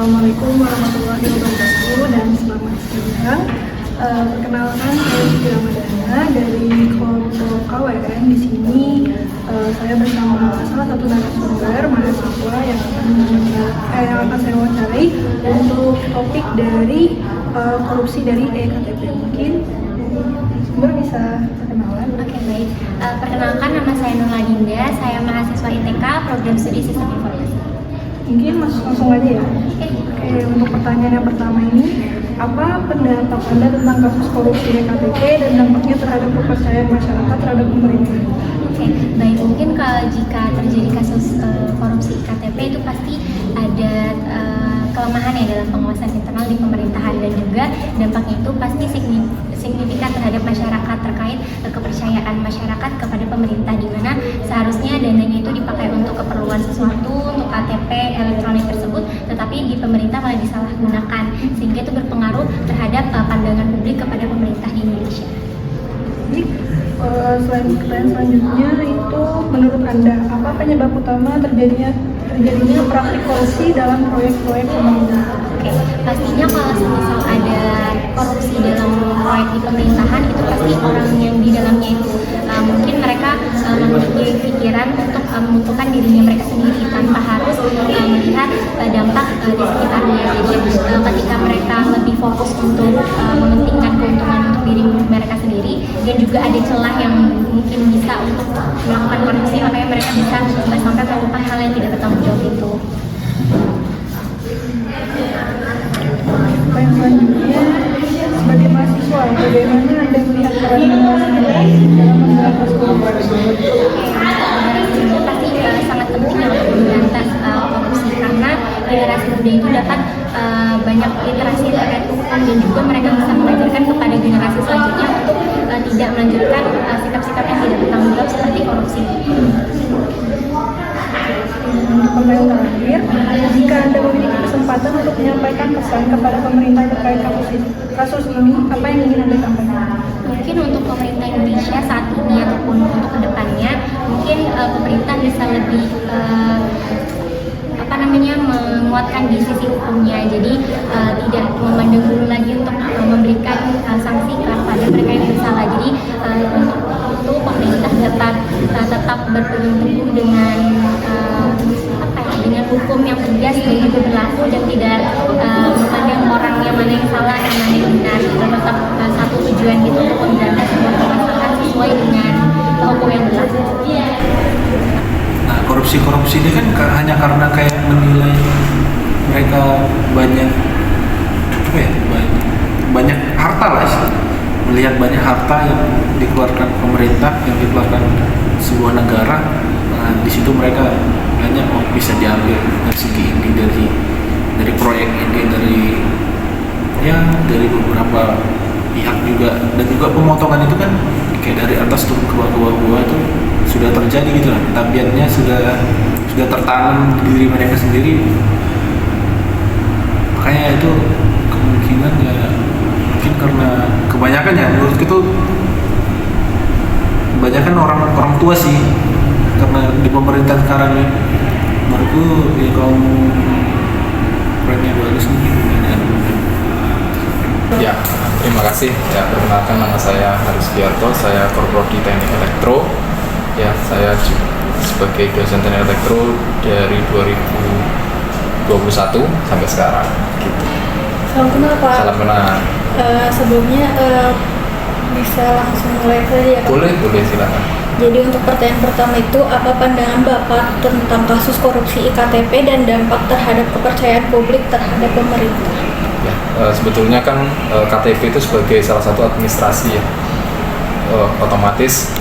Assalamualaikum warahmatullahi wabarakatuh dan selamat siang. Perkenalkan, saya Siti Ramadhana dari kelompok KWN. Di sini saya bersama salah satu narasumber mahasiswa yang akan saya wawancarai untuk topik dari korupsi dari eKTP. Mungkin narasumber bisa perkenalan. Oke, baik. Perkenalkan, nama saya Nurla Dinda. Saya mahasiswa ITK Program Studi Sistem Informasi. Mungkin langsung aja ya. Oke, untuk pertanyaan yang pertama ini, apa pendapat Anda tentang kasus korupsi eKTP dan dampaknya terhadap kepercayaan masyarakat terhadap pemerintah? Oke, baik. Mungkin kalau jika terjadi kasus korupsi iktp itu pasti ada kelemahan ya dalam pengawasan internal di pemerintahan, dan juga dampaknya itu pasti signifikan terhadap masyarakat terkait kepercayaan masyarakat kepada pemerintah, di mana seharusnya dananya itu dipakai untuk keperluan sesuatu, untuk KTP elektronik tersebut, tetapi di pemerintah malah disalahgunakan, sehingga itu berpengaruh terhadap pandangan publik kepada pemerintah di Indonesia. Jadi, pertanyaan selanjutnya itu, menurut Anda, apa penyebab utama terjadinya praktik korupsi dalam proyek-proyek pembangunan? Oke, pastinya kalau misal ada korupsi dalam proyek di pemerintahan, itu pasti orang yang di dalamnya itu mungkin mereka memiliki pikiran untuk menguntungkan dirinya mereka sendiri tanpa harus melihat dampak di sekitarnya. Jadi ketika mereka lebih fokus untuk mementingkan keuntungan untuk diri mereka sendiri, dan juga ada celah yang mungkin bisa untuk melakukan korupsi, makanya mereka bisa sampai melakukan hal yang tidak bertanggung jawab itu. Yang selanjutnya, sebagai mahasiswa, bagaimana Anda melihat peran generasi dalam memberantas korupsi? Itu pasti sangat penting ya untuk memberantas korupsi, karena generasi muda itu dapat banyak literasi terkait hukum, dan juga mereka bisa mengajarkan kepada generasi selanjutnya untuk tidak melanjutkan sikap-sikap yang tidak bertanggung jawab seperti korupsi. Pertanyaan terakhir, jika Anda memiliki kesempatan untuk menyampaikan pesan kepada pemerintah terkait kasus ini, apa yang ingin Anda sampaikan? Mungkin untuk pemerintah Indonesia saat ini ataupun untuk kedepannya, mungkin pemerintah bisa lebih menguatkan di sisi hukumnya. Jadi tidak memandang dulu lagi untuk memberikan sanksi kepada mereka yang bersalah. Jadi untuk itu pemerintah tetap berpegang teguh dengan dengan hukum yang tegas dan juga berlaku, dan tidak memandang orang yang mana yang salah dan mana yang benar. Kita tetap satu tujuan gitu untuk memberantas semua permasalahan sesuai dengan hukum yang berlaku. Nah, korupsi ini kan hanya karena kayak menilai mereka banyak banyak harta lah, melihat banyak harta yang dikeluarkan pemerintah, yang dikeluarkan sebuah negara. Nah, di situ mereka banyak bisa diambil dari segi ini, dari proyek ini, dari beberapa pihak juga, dan juga pemotongan itu kan kayak dari atas turun ke bawah itu sudah terjadi gitu lah, tabiatnya sudah tertanam di diri mereka sendiri. Makanya itu kemungkinan ya mungkin karena kebanyakan ya menurut itu kebanyakan orang tua sih, karena di pemerintahan sekarang ya menurutku ya kalau perannya bagus nih. Ya, terima kasih. Ya, perkenalkan, nama saya Haris Giarto, saya Korprodi Teknik Elektro. Ya, saya sebagai dosen teknik elektro dari 2021 sampai sekarang. Gitu. Salam kenal Pak. Salam kenal. Sebelumnya bisa langsung mulai saja ya Pak? Boleh silakan. Jadi untuk pertanyaan pertama itu, apa pandangan Bapak tentang kasus korupsi iktp dan dampak terhadap kepercayaan publik terhadap pemerintah? Ya, sebetulnya kan KTP itu sebagai salah satu administrasi ya, otomatis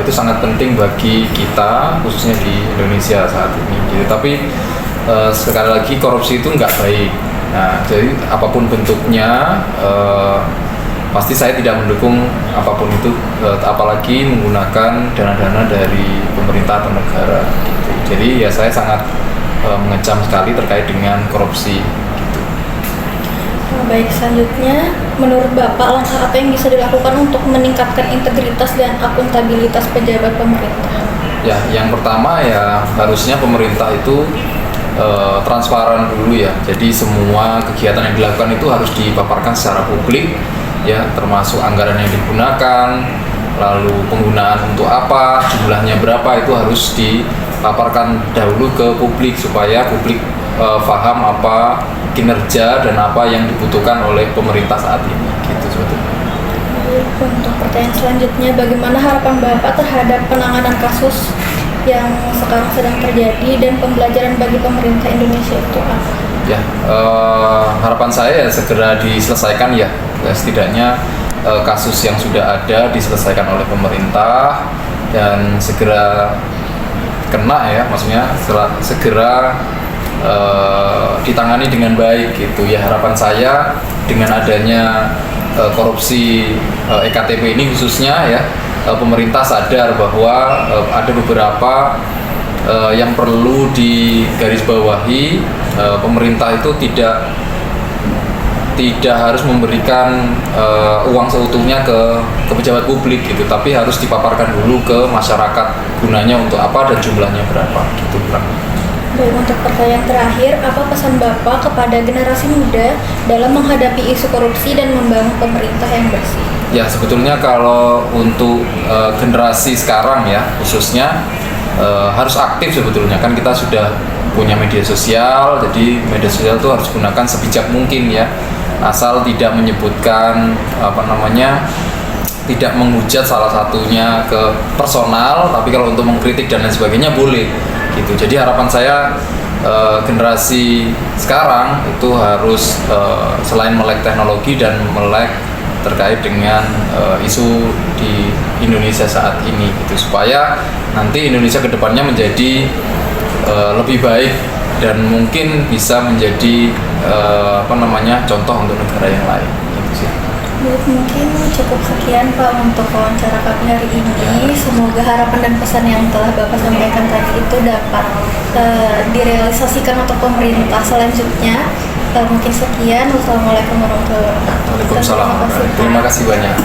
itu sangat penting bagi kita khususnya di Indonesia saat ini. Gitu. Tapi sekali lagi korupsi itu nggak baik. Nah, jadi apapun bentuknya, pasti saya tidak mendukung apapun itu, apalagi menggunakan dana-dana dari pemerintah atau negara. Gitu. Jadi ya saya sangat mengecam sekali terkait dengan korupsi. Baik, selanjutnya, menurut Bapak langkah apa yang bisa dilakukan untuk meningkatkan integritas dan akuntabilitas pejabat pemerintah? Ya, yang pertama ya harusnya pemerintah itu transparan dulu ya. Jadi semua kegiatan yang dilakukan itu harus dipaparkan secara publik ya, termasuk anggaran yang digunakan, lalu penggunaan untuk apa, jumlahnya berapa, itu harus dipaparkan dahulu ke publik supaya publik paham apa kinerja dan apa yang dibutuhkan oleh pemerintah saat ini gitu sebetulnya. Untuk pertanyaan selanjutnya, bagaimana harapan Bapak terhadap penanganan kasus yang sekarang sedang terjadi dan pembelajaran bagi pemerintah Indonesia itu apa? Ya, harapan saya ya segera diselesaikan ya, setidaknya kasus yang sudah ada diselesaikan oleh pemerintah dan segera kena ya, maksudnya segera ditangani dengan baik gitu ya. Harapan saya dengan adanya korupsi EKTP ini khususnya ya, pemerintah sadar bahwa ada beberapa yang perlu digarisbawahi. Pemerintah itu tidak harus memberikan uang seutuhnya ke pejabat publik gitu, tapi harus dipaparkan dulu ke masyarakat gunanya untuk apa dan jumlahnya berapa gitu Bang. Baik, untuk pertanyaan terakhir, apa pesan Bapak kepada generasi muda dalam menghadapi isu korupsi dan membangun pemerintah yang bersih? Ya, sebetulnya kalau untuk generasi sekarang ya khususnya harus aktif sebetulnya. Kan kita sudah punya media sosial, jadi media sosial itu harus gunakan sebijak mungkin ya, asal tidak menyebutkan tidak menghujat salah satunya ke personal, tapi kalau untuk mengkritik dan lain sebagainya boleh gitu. Jadi harapan saya generasi sekarang itu harus selain melek teknologi dan melek terkait dengan isu di Indonesia saat ini gitu, supaya nanti Indonesia kedepannya menjadi lebih baik dan mungkin bisa menjadi contoh untuk negara yang lain gitu sih. Mungkin cukup sekian Pak untuk wawancara kami hari ini. Semoga harapan dan pesan yang telah Bapak sampaikan tadi itu dapat direalisasikan untuk pemerintah selanjutnya. Mungkin sekian. Wassalamualaikum warahmatullahi wabarakatuh. Waalaikumsalam. Terima kasih banyak.